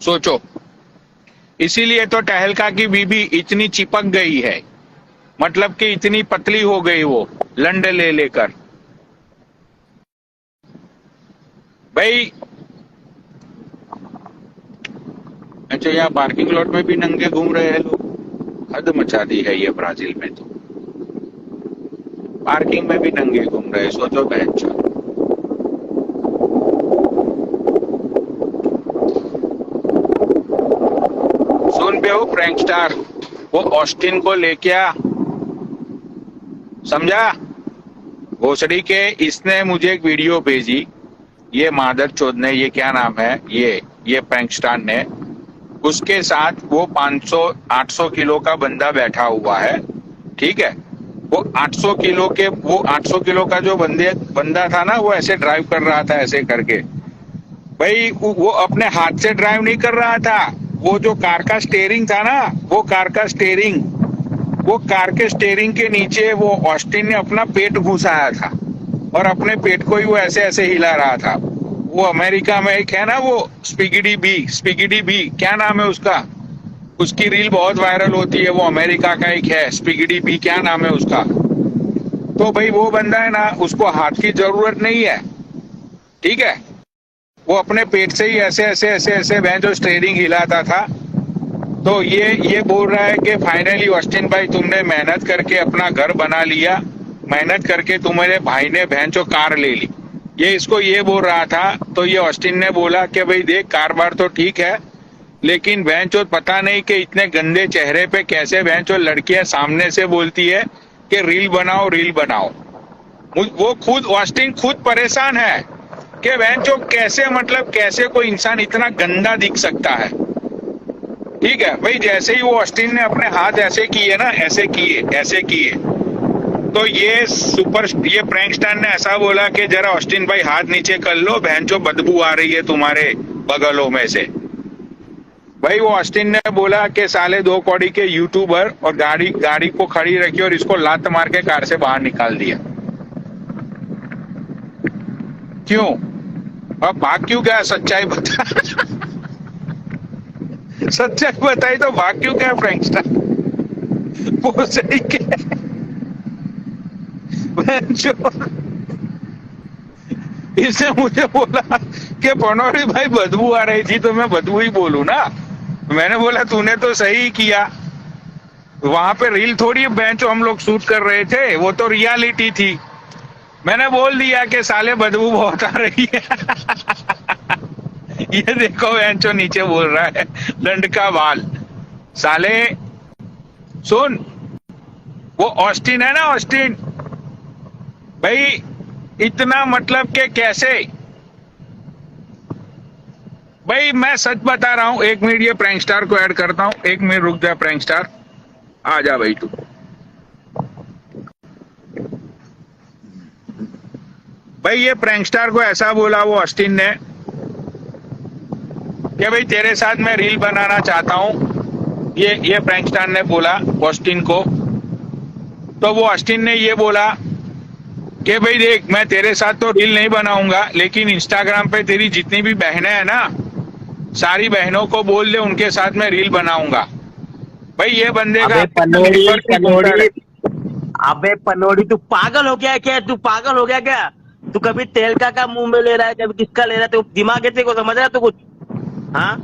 सोचो। इसीलिए तो टहलका की बीबी इतनी चिपक गई है, मतलब कि इतनी पतली हो गई वो लंड ले लेकर। भाई अच्छा, यहाँ पार्किंग लॉट में भी नंगे घूम रहे हैं लोग। हद मचा दी है ये ब्राजील में तो। पार्किंग में भी नंगे घूम रहे हैं, सोचो बहन। सुन पे हो प्रैंक स्टार, वो ऑस्टिन को लेके आ, समझा? भोसड़ी के इसने मुझे एक वीडियो भेजी, ये मादर चोद ने, ये क्या नाम है, ये प्रैंक स्टार ने, उसके साथ वो 500 800 किलो का बंदा बैठा हुआ है, ठीक है? वो 800 किलो का जो बंदा था ना, वो ऐसे ड्राइव कर रहा था, ऐसे करके। भाई वो अपने हाथ से ड्राइव नहीं कर रहा था, वो जो कार का स्टेयरिंग था ना, वो कार के स्टेयरिंग के नीचे वो ऑस्टिन ने अपना पेट घुसाया था, और अपने पेट को ही वो ऐसे ऐसे हिला रहा था। वो अमेरिका में एक है ना, वो स्पिगिडी बी क्या नाम है उसका, उसकी रील बहुत वायरल होती है। वो अमेरिका का एक है, स्पिगिडी बी क्या नाम है उसका। तो भाई वो बंदा है ना, उसको हाथ की जरूरत नहीं है, ठीक है? वो अपने पेट से ही ऐसे ऐसे ऐसे ऐसे वह जो स्टेयरिंग हिलाता था। तो ये बोल रहा है कि फाइनली ऑस्टिन भाई, तुमने मेहनत करके अपना घर बना लिया, मेहनत करके तुम्हारे भाई ने बहन जो कार ले ली। ये इसको ये बोल रहा था, तो ये ऑस्टिन ने बोला कि भाई देख, कार बार तो ठीक है, लेकिन बहन चो पता नहीं कि इतने गंदे चेहरे पे कैसे बहन चो लड़कियां सामने से बोलती है कि रील बनाओ रील बनाओ। वो खुद ऑस्टिन खुद परेशान है कि बहन चो कैसे, मतलब कैसे कोई इंसान इतना गंदा दिख सकता है, ठीक है? भाई जैसे ही वो ऑस्टिन ने अपने हाथ ऐसे किए ना, ऐसे किए, तो ये प्रैंक स्टार ने ऐसा बोला कि जरा ऑस्टिन भाई हाथ नीचे कर लो, बहनचो बदबू आ रही है तुम्हारे बगलों में से। भाई वो ऑस्टिन ने बोला कि साले 2 कौड़ी के यूट्यूबर, और गाड़ी को खड़ी रखी और इसको लात मार के कार से बाहर निकाल दिया। क्यों? अब भाग क्यों गया? सच्चाई बता। सच्चाई बताई तो भाग क्यों गया प्रैंक स्टार? वो सही के इसने मुझे बोला कि पनौरी भाई बदबू आ रही थी, तो मैं बदबू ही बोलूं ना। मैंने बोला तूने तो सही किया, वहां पे रील थोड़ी बेंच हम लोग शूट कर रहे थे, वो तो रियलिटी थी। मैंने बोल दिया कि साले बदबू बहुत आ रही है। ये देखो बेंचो नीचे बोल रहा है, लंड का बाल साले। सुन, वो ऑस्टिन है ना, ऑस्टिन भाई इतना, मतलब कि कैसे, भाई मैं सच बता रहा हूं। 1 मिनट, ये प्रैंक स्टार को ऐड करता हूं, 1 मिनट रुक जा। प्रैंक स्टार आ जा भाई तू। भाई ये प्रैंक स्टार को ऐसा बोला वो ऑस्टिन ने कि भाई तेरे साथ मैं रील बनाना चाहता हूं। ये प्रैंक स्टार ने बोला ऑस्टिन को। तो वो ऑस्टिन ने ये बोला कि भाई देख, मैं तेरे साथ तो रील नहीं बनाऊंगा, लेकिन इंस्टाग्राम पे तेरी जितनी भी बहनें हैं ना, सारी बहनों को बोल दे, उनके साथ मैं रील बनाऊंगा। भाई ये बंदे का अबे पनोड़ी, अबे पनोड़ी, तू पागल हो गया है क्या? तू पागल हो गया क्या? तू कभी तेलका का मुंह में ले रहा है, कभी किसका ले रहा है? तू दिमाग है तेरे को, समझ रहा है तू कुछ? हाँ,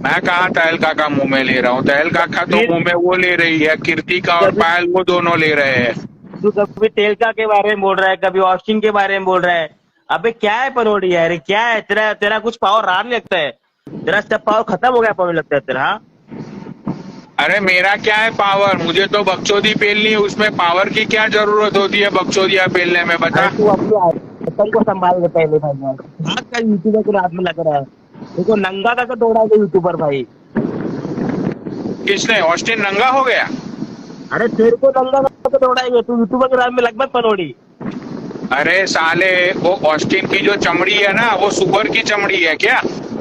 मैं कहा तहलका का मुंह में ले रहा हूँ? तहलका का तो मुंह में वो ले रही है, कीर्ति का और पायल, वो दोनों ले रहे हैं। तू कभी तेलका के बारे में बोल रहा है, कभी ऑस्टिन के बारे में बोल रहा है। अबे क्या है पनोड़ी यार, क्या है तेरा? तेरा कुछ पावर रहा नहीं लगता है? तेरा सब पावर खत्म हो गया पनोड़ी लगता है तेरा। हाँ, अरे मेरा क्या है पावर? मुझे तो बकचोदी पेलनी है, उसमें पावर की क्या जरूरत होती है बकचोदिया पेलने में, बता। तू अपने आइटम को संभाल ले पहले भाई यार। हाँ, कल यूट्यूबर के हाथ में लग रहा है, देखो नंगा करके दौड़ा है यूट्यूबर भाई। किसने? ऑस्टिन नंगा हो गया? अरे तेरे को नंगा करके दौड़ाएंगे, तू यूट्यूबर के हाथ में लग मत पनोड़ी। अरे साले, वो ऑस्टिन की जो चमड़ी है ना, वो सुअर की चमड़ी है क्या?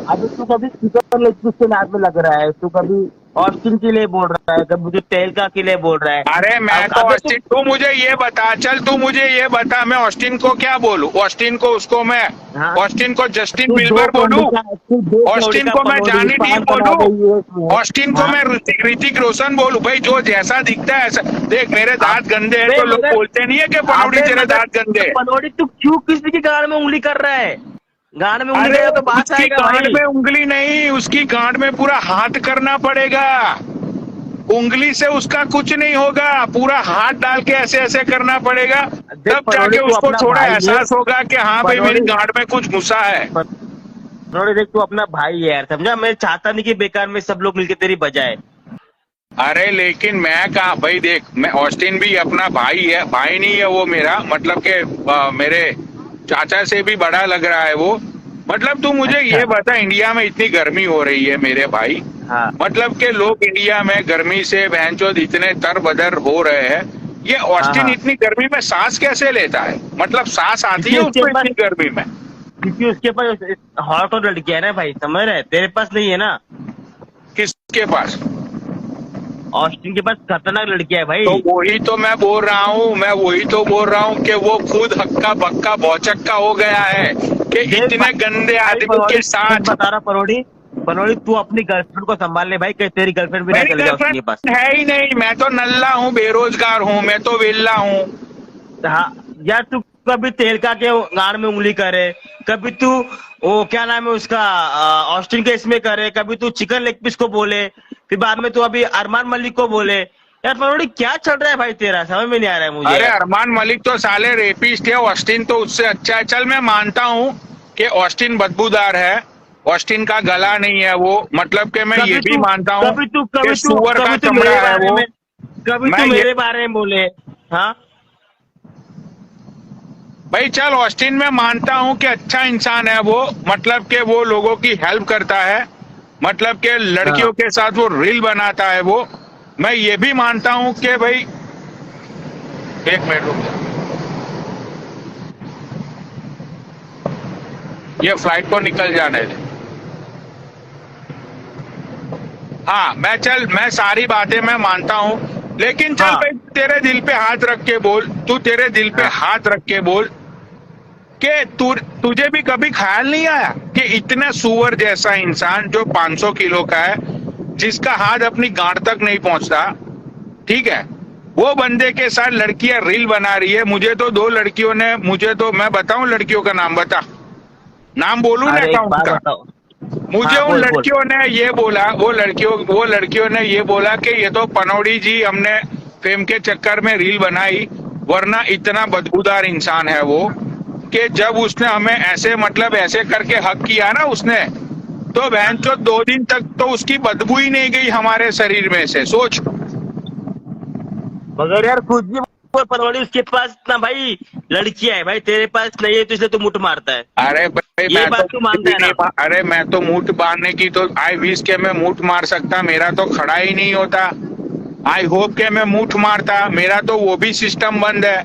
अभी तू कभी चिकन लेग पीस के हाथ में लग रहा है, तू कभी ऑस्टिन के लिए बोल रहा है, कभी तू तेलका के लिए बोल रहा है। अरे मैं अब तो अबे ऑस्टिन, तू मुझे ये बता, चल तू मुझे ये बता, मैं ऑस्टिन को क्या बोलूं? ऑस्टिन को, उसको मैं, हाँ, ऑस्टिन को जस्टिन तू बीबर बोलूं? तू दो कौड़ी ऑस्टिन का को मैं पनौड़ी जानी डी पान बना बोलूं? दे यूएस में। ऑस्टिन को हाँ, मैं ऋतिक रोशन बोलूं? भाई जो जैसा दिखता है ऐसा। देख मेरे दांत गंदे हैं अबे तो लोग मगर बोलते नहीं है कि पनौड़ी अबे तेरे मगर दांत गंदे हैं। पनौड़ी तू क्यों किसी की गाड़ में उंगली कर रहा है? गाड़ में उंगली अरे करेगा तो बात उसकी आएगा गांड भाई। में उंगली नहीं, उसकी गांड में पूरा हाथ करना पड़ेगा। उंगली से उसका कुछ नहीं होगा, पूरा हाथ डाल के ऐसे ऐसे करना पड़ेगा, देख तब पनौड़ी, जाके तू उसको अपना थोड़ा भाई है। एहसास होगा कि हाँ भाई मेरी पनौड़ी गांड में कुछ घुसा है। पनौड़ी देख, तू अपना भाई है यार, समझा? मैं चाहता नहीं कि बेकार में सब लोग मिलके तेरी बजाए। अरे लेकिन मैं कहा भाई, देख मैं, ऑस्टिन भी अपना भाई है, भाई नहीं है वो मेरा, मतलब के मेरे चाचा से भी बड़ा लग रहा है वो। मतलब तू मुझे अच्छा। ये बता, इंडिया में इतनी गर्मी हो रही है मेरे भाई, हाँ, मतलब के लोग इंडिया में गर्मी से बहनचोद इतने तरबदर हो रहे हैं, ये हाँ, ऑस्टिन हाँ। इतनी गर्मी में सांस कैसे लेता है? मतलब सांस आती क्योंकि है उसके उसको पास इतनी गर्मी में? क्योंकि उसके पास हॉट और लड़कियां है ना भाई, समझ रहे? तेरे पास नहीं है ना। किसके पास? ऑस्टिन के पास खतरनाक लड़कियां है भाई। तो वही तो मैं बोल रहा हूँ, मैं वही तो बोल रहा हूँ कि वो खुद हक्का बक्का भौचक्का हो गया है कि देख इतने गंदे भाई आदमी पनौड़ी, के सच साथ। बता रहा पनौड़ी, पनौड़ी तू अपनी गर्लफ्रेंड को संभाल ले भाई, कहीं तेरी गर्लफ्रेंड भी ना मेरी चले जाए उसके पास। गर्लफ्रेंड है ही नहीं, मैं तो नल्ला हूँ, बेरोजगार हूँ, मैं तो वेल्ला हूँ। हाँ यार, तू कभी तेलका के गाड़ में उंगली करे, कभी तू वो क्या नाम है उसका ऑस्टिन के इसमें करे, कभी तू चिकन लेग पीस को बोले, फिर बाद में तू अभी अरमान मलिक को बोले। यार पनौड़ी क्या चल रहा है भाई तेरा, समझ में नहीं आ रहा है मुझे अरे यार। अरमान मलिक तो साले रेपिस्ट है, ऑस्टिन तो उससे अच्छा है। चल मैं मानता हूँ कि ऑस्टिन बदबूदार है, ऑस्टिन का गला नहीं है वो, मतलब कि मैं ये भी मानता हूँ कि सुअर का चमड़ा है वो। कभी मैं तू ये, मेरे बारे में बोले। हाँ भाई चल ऑस्टिन में मानता हूँ कि अच्छा इंसान है वो, मतलब कि वो लोगों की हेल्प करता है, मतलब कि हाँ। लड़कियों के साथ वो रील बनाता है वो। मैं ये भी मानता हूँ कि भाई, एक मिनट रुक जा। ये फ्लाइट को निकल जाने दे। हाँ मैं सारी बातें मैं मानता हूँ, लेकिन चल हाँ, भाई तेरे दिल पे हाथ रख के बोल, तू तेरे दिल पे हाँ। हाथ रख के बोल कि तुझे भी कभी ख्याल नहीं आया कि इतना सुअर जैसा इंसान जो 500 किलो का है, जिसका हाथ अपनी गांड तक नहीं पहुंचता, ठीक है, वो बंदे के साथ लड़कियां रील बना रही है। मुझे तो 2 लड़कियों ने, मुझे तो, मैं बताऊं लड़कियों का नाम, बता, नाम बोलूं ना अरे एक अकाउंट बात का? बताओ। मुझे हाँ उन बोल बोल। लड़कियों ने ये बोला, वो लड़कियों ने ये बोला कि ये तो पनौड़ी जी हमने फेम के चक्कर में रील बनाई, वरना इतना बदबूदार इंसान है वो कि जब उसने हमें ऐसे, मतलब ऐसे करके हक किया ना उसने, तो बहन चो 2 दिन तक तो उसकी बदबू ही नहीं गई हमारे शरीर में से, सोच। मगर यार कुछ भी बोल पनौड़ी, उसके पास ना भाई लड़कियां है भाई, तेरे पास नहीं है तो इसलिए तू मुठ मारता है। अरे भाई ये मैं बात तू मानता है ना? अरे मैं तो मूठ बांधने की तो आई विश के मैं मूठ मार सकता, मेरा तो खड़ा ही नहीं होता। आई होप के मैं मूठ मारता, मेरा तो वो भी सिस्टम बंद है।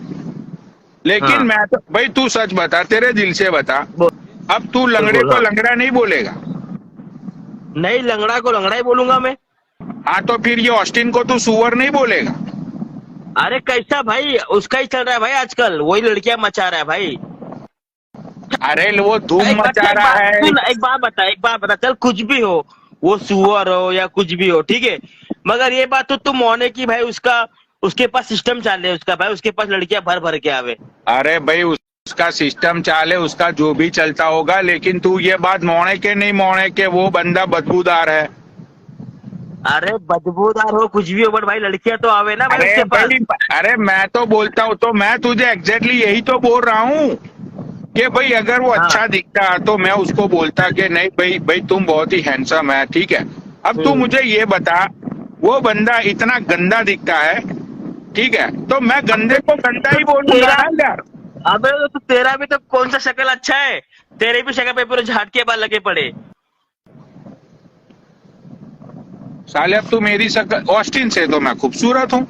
लेकिन हाँ मैं तो भाई, तू सच बता, तेरे दिल से बता, बोल अब तू बोल लंगड़े बोल। को हाँ, लंगड़ा नहीं बोलेगा? नहीं लंगड़ा को लंगड़ा ही बोलूंगा मैं। हाँ तो फिर ये ऑस्टिन को तू सुअर नहीं बोलेगा? अरे कैसा भाई, उसका ही चल रहा है भाई आजकल, वही लड़कियां मचा रहा है भाई। अरे वो धूम मचा रहा है। एक बात बता, चल कुछ भी हो, वो सुअर हो या कुछ भी हो, ठीक है, मगर ये बात तो तुम माने की भाई उसका, उसके पास सिस्टम चाल है उसका भाई, उसके पास लड़कियां भर भर के आवे। अरे भाई उसका सिस्टम चाले, उसका जो भी चलता होगा, लेकिन तू ये बात मोड़े के नहीं मोड़े के वो बंदा बदबूदार है। अरे बदबूदार हो कुछ भी हो, बट भाई लड़कियां तो आवे ना भाई अरे उसके पास। भाई, अरे मैं तो बोलता हूँ, तो मैं तुझे एग्जैक्टली यही तो बोल रहा हूँ कि भाई अगर वो हाँ। अच्छा दिखता तो मैं उसको बोलता कि नहीं भाई, भाई तुम बहुत ही हैंडसम है, ठीक है। अब तू मुझे ये बता, वो बंदा इतना गंदा दिखता है, ठीक है, तो मैं गंदे को गंदा ही बोलूंगा ना यार। अबे तो तेरा भी तो कौन सा शक्ल अच्छा है, तेरे भी शक्ल पे पूरे झाट के बाल लगे पड़े। साले अब तू मेरी शक्ल, ऑस्टिन से तो मैं खूबसूरत हूँ।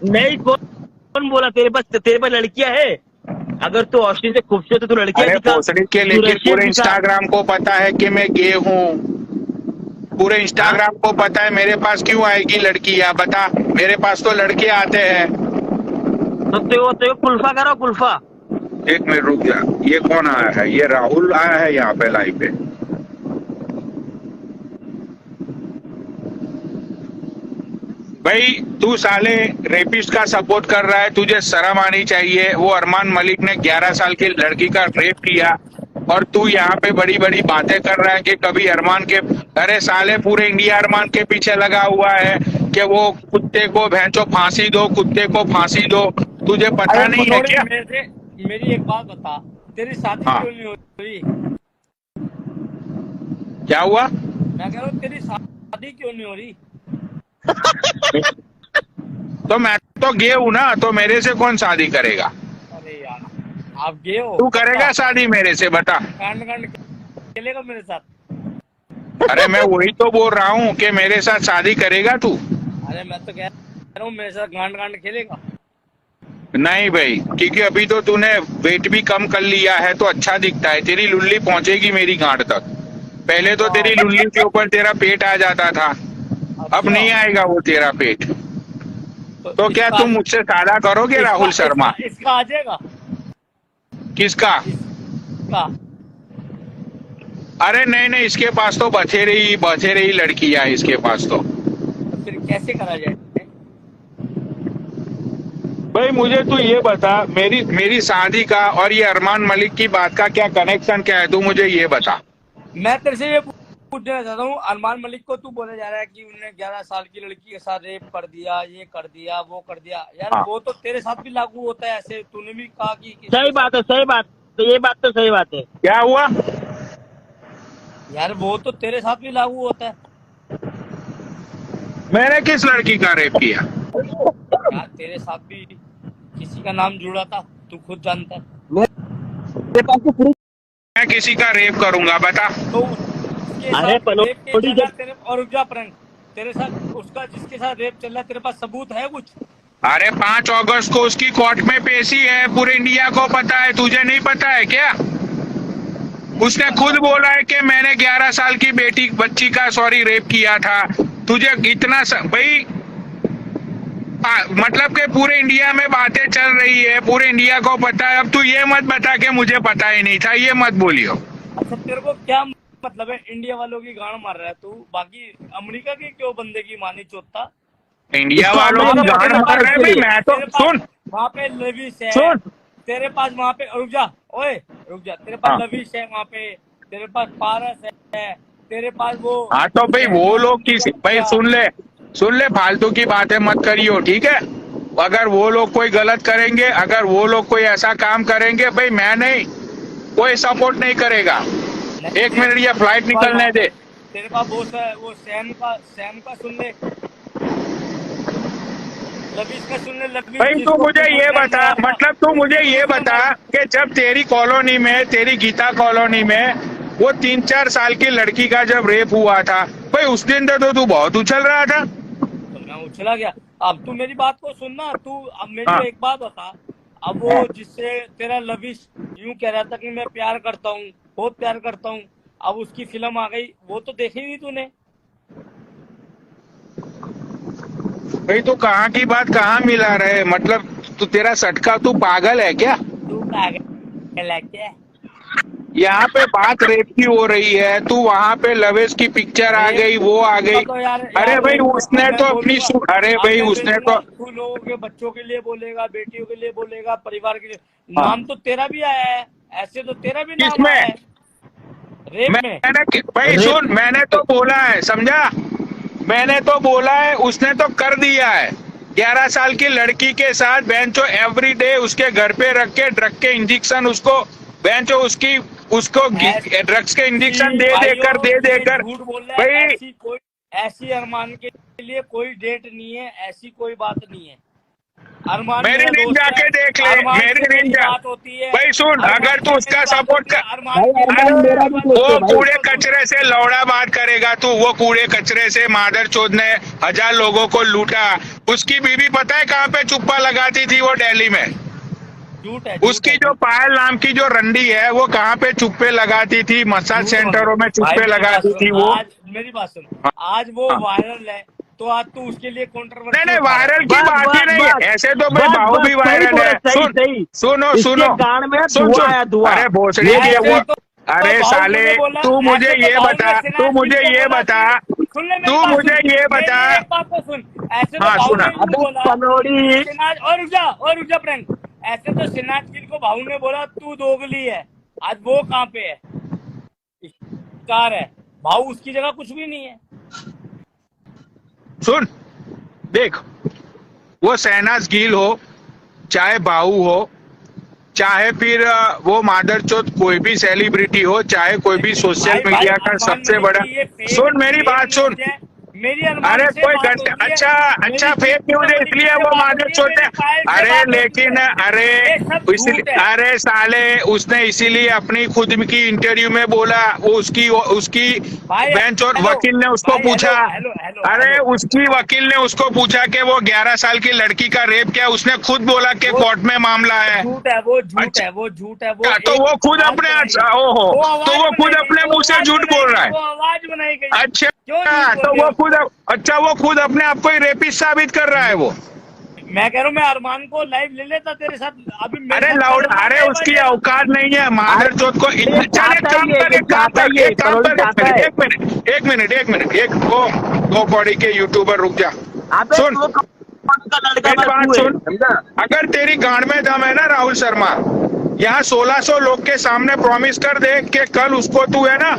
नहीं कौन बोला, तेरे पास लड़कियां है? अगर तू ऑस्टिन से खूबसूरत है तो लड़कियां अरे दिखा, भोसड़ी के, तू लेकिन रशियन पूरे दिखा। इंस्टाग्राम को पता है कि मैं गे हूँ। पूरे इंस्टाग्राम को पता है मेरे पास क्यों आएगी लड़की, या बता, मेरे पास तो लड़के आते हैं। तो तेरे को कुल्फा करो, कुल्फा। एक मिनट रुक जा, ये कौन आया है? ये राहुल आया है यहाँ पे लाइव पे। भाई तू साले रेपिस्ट का सपोर्ट कर रहा है, तुझे शर्म आनी चाहिए। वो अरमान मलिक ने 11 साल की लड़की का रेप किया और तू यहाँ पे बड़ी बड़ी बातें कर रहा है कि कभी अरमान के, अरे साले पूरे इंडिया अरमान के पीछे लगा हुआ है कि वो कुत्ते को भैंचो फांसी दो, कुत्ते को फांसी दो। तुझे पता अरे नहीं है मनोड़ी, क्या? मेरी एक बात बता, तेरी शादी हाँ। क्यों नहीं हो रही? क्या हुआ? मैं कह रहा हूँ तेरी शादी क्यों नहीं हो रही? तो मैं तो गे हूं ना, तो मेरे से कौन शादी करेगा? अरे यार, आप गए हो? तू करेगा शादी मेरे से, बता। कांड कांड खेलेगा मेरे साथ? अरे मैं वही तो बोल रहा हूँ कि मेरे साथ शादी करेगा तू? अरे मैं तो कह रहा हूँ मेरे साथ गांड गांड खेलेगा? नहीं भाई, क्योंकि अभी तो तूने वेट भी कम कर लिया है तो अच्छा दिखता है। तेरी लुल्ली पहुंचेगी मेरी गांड तक। पहले तो तेरी लुल्ली के ऊपर तेरा पेट आ जाता था, अब नहीं आएगा वो तेरा पेट। तो क्या तुम मुझसे शादी करोगे राहुल शर्मा? इसका आ जाएगा? किसका? इसका? अरे नहीं नहीं, इसके पास तो बथेरे ही लड़कियां है इसके पास तो। फिर कैसे करा जाए? भाई मुझे तू ये बता, मेरी शादी का और ये अरमान मलिक की बात का क्या कनेक्शन क्या है, तू मुझे ये बता। मैं तेरे से ये पूछना चाहता हूँ, अरमान मलिक को तू बोला जा रहा है कि उन्होंने 11 साल की लड़की के साथ रेप कर दिया, ये कर दिया, वो कर दिया। यार हाँ। वो तो तेरे साथ भी लागू होता है, ऐसे तूने भी कहा कि सही बात है, सही बात, तो ये बात तो सही बात है। क्या हुआ? यार वो तो तेरे साथ भी लागू होता है। मैंने किस लड़की का रेप किया? यार तेरे साथ भी किसी का नाम जुड़ा था, तू खुद जानता है। मैं किसी का रेप करूंगा, बता। तो उसके अरे साथ पलो- रेप के थोड़ी जगह देर- तेरे और रुक जा प्रंक, तेरे साथ उसका जिसके साथ रेप चल रहा है, तेरे पास सबूत है कुछ? अरे 5 अगस्त को उसकी कोर्ट में पेशी है, पूरे इंडिया को पता है, तुझे नहीं पता है क्या? उसने खुद बोला है कि मैंने 11 साल की बच्ची का रेप किया था। तुझे इतना भाई मतलब कि पूरे इंडिया में बातें चल रही है, पूरे इंडिया को पता है। अब तू ये मत बता कि मुझे पता ही नहीं था, ये मत बोलियो। अच्छा तेरे को क्या मतलब है, इंडिया वालों की गांड मार रहा है तू, बाकी अमेरिका के क्यों बंदे की मानी चोता? इंडिया वालों की गांड मार रहे हैं भाई। मैं तो सुन, वहाँ पे लविश है, सुन। तेरे पास वहाँ पे रुक जा, ओए रुक जा, तेरे पास हाँ। लविश है वहाँ पे, तेरे पास पारस है, तेरे पास वो। हाँ तो भाई वो लोग किसी, भाई सुन ले, फालतू की बातें मत करियो, ठीक है? अगर वो लोग कोई गलत करेंगे, अगर वो लोग कोई ऐसा काम करेंगे, भाई मैं नहीं, कोई सपोर्ट नहीं करेगा। एक मिनट, ये फ्लाइट निकलने दे। तेरे पास वो सैम का सुन ले, लविश का सुन ले। लविश भाई तू मुझे ये बता, मतलब तू मुझे ये बता कि जब तेरी कॉलोनी में, तेरी गीता कॉलोनी में वो 3-4 साल की लड़की का जब रेप हुआ था, भाई उस दिन तो तू बहुत उछल रहा था। तो मैं उछला गया। अब तू मेरी बात को सुनना, तू अब मेरी हाँ। एक बात बता, अब वो जिससे तेरा लविश यूं कह रहा था कि मैं प्यार करता हूँ, बहुत प्यार करता हूँ, अब उसकी फिल्म आ गई, वो तो देखी नहीं तूने? भाई तू कहाँ की बात कहाँ मिला रहे, मतलब तू तेरा सटका, तू पागल है क्या? तू पागल है क्या? यहाँ पे बात रेप की हो रही है, तू वहाँ पे लवेश की पिक्चर आ गई, वो आ गई। तो यार अरे भाई उसने मैं तो अपनी बोलूंगा, अरे अब भाई मैं उसने बोलूंगा, तो, तू लोगों के बच्चों के लिए बोलेगा, बेटियों के लिए बोलेगा, परिवार के लिए। हाँ। नाम तो तेरा भी आया है, ऐसे तो तेरा भी नाम किसमें? आया है रेप में। मैंने भाई सुन, मैंने तो बोला है, समझा? मैंने तो बोला है, उसने तो कर दिया है। 11 साल की लड़की के साथ बेंचो एवरी डे उसके घर पे रख के ड्रग के इंजेक्शन, उसको बेंचो उसको ड्रग्स के इंजेक्शन दे देकर झूठ बोल रहा है। भाई ऐसी अरमान के लिए कोई डेट नहीं है, ऐसी कोई बात नहीं है। अरमान मेरी मेरा नींद दोस्त जाके है, देख ले, अरमान मेरी से नींद मेरी जा। बात होती है। भाई सुन, अरमान अगर से तू मेरी उसका बात सपोर्ट होती है, कर, अरमान के वो कूड़े कचरे से लौड़ा बात करेगा तू, वो कूड़े कचरे से मादर चोद ने 1000 लोगों को लूटा। उसकी बीवी पता है कहाँ पे चुप्पा लगाती थी? वो दिल्ली में। झूठ है, उसकी जो पायल नाम की जो रंडी है, वो कहाँ पे चुप्पे लगाती थी? मसाज सेंटरों में चुप्पे लगाती थी वो। मेरी बात सुन, आज वो वायरल है तो आज तू उसके लिए नहीं कंट्रोवर्सी नहीं वायरल की बस, बात ही बस, नहीं है, बस। ऐसे तो भाई बस, बाहु बस, भी सही वायरल बोला, है। सही, सुन सही। सुनो इसके सुनो गान में सुन धुआं सुन है, धुआं। अरे भोसड़ी ये के ऐसे वो तो अरे भाऊ साले ने बोला, तू मुझे ऐसे तो ये भाऊ बता ने तू सिनाज मुझे गिल को ये बोला बता कि सुन ले मेरी तू बात मुझे सुन, ये मेरी बता एक बात तो सुन। ऐसे तो हाँ भाऊ सुना ने यूं अबे बोला पनौड़ी। सिनाज और रुक जा प्रैंक। ऐसे तो सिनाज गिल को भाऊ ने बोला तू दोगली है, आज वो कहाँ पे है, कार है, भाऊ उसकी जगह कुछ भी नहीं है। सुन देख वो शहनाज गिल हो चाहे बाहू हो चाहे फिर वो मादरचोद कोई भी सेलिब्रिटी हो चाहे कोई भी सोशल भाई मीडिया का अरमान सबसे मलिक बड़ा की ये सुन मेरी फेक बात सुन न्यूज है। मेरी अरे अरमान से कोई बात घंटे होती है, अच्छा अच्छा मेरी फेक न्यूज है मलिक इसलिए से वो बात मादर होती है, चोते मेरी पायल से अरे बात होती लेकिन है। अरे ये सब झूठ है। अरे साले उसने इसीलिए अपनी खुद की इंटरव्यू में बोला वो उसकी उसकी भाई बेंच और हेलो, वकील ने उसको भाई पूछा हेलो हेलो अरे हेलो, उसकी वकील ने उसको पूछा कि वो 11 साल की लड़की का रेप किया उसने खुद बोला कि वो कोर्ट में मामला है झूठ है, वो झूठ अच्छा है, वो झूठ है, वो तो एक वो खुद आवाज अपने बनाई गई, ओहो वो तो आवाज वो बनाई खुद गई, अपने वो मुंह से आवाज झूठ बनाई बोल गई, रहा है वो आवाज बनाई गई। अच्छा क्यों झूठ बोल तो रहे वो हो? खुद अच्छा वो खुद अपने आप को ही रेपिस्ट साबित कर रहा है वो मैं कह रहा हूँ मैं अरमान को लाइव ले लेता तेरे साथ, अभी मेरे अरे साथ लाउड अरमान अरे लाइव आ उसकी जाएगा। औकात नहीं है मादर चौथ को ये चल एक चाहता काम ही है, कर ये एक काम चाहता कर ही है, एक काम पनौड़ी कर चाहता है। एक मिनट एक दो कौड़ी के यूट्यूबर रुक जा अबे सुन तू कौन का लड़का मेरी बस बात तू है, सुन समझा? अगर तेरी गांड में दम है ना राहुल शर्मा यहाँ 1600 लोग के सामने प्रॉमिस कर दे कि कल उसको तू है ना